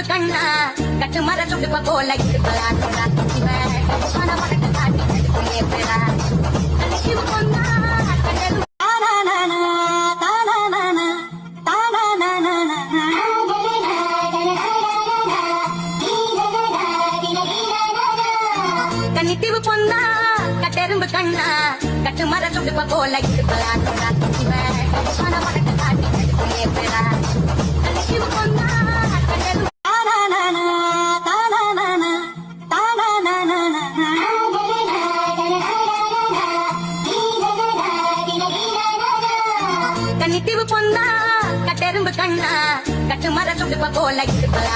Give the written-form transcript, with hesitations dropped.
கட்டெரும்பு கண்ணா கட்டு மர சுடுப்ப போல இருப்பலா கன்னித்தீவு பொண்ணா கட்டெரும்பு கண்ணா கட்டு மர சுடுப்ப போல இருப்பலா கன்னித்தீவு பொண்ணா கன்னித்தீவு பொண்ணா கட்டெரும்பு கண்ணா கட்டு மர சுடுப்ப போல இருப்பலா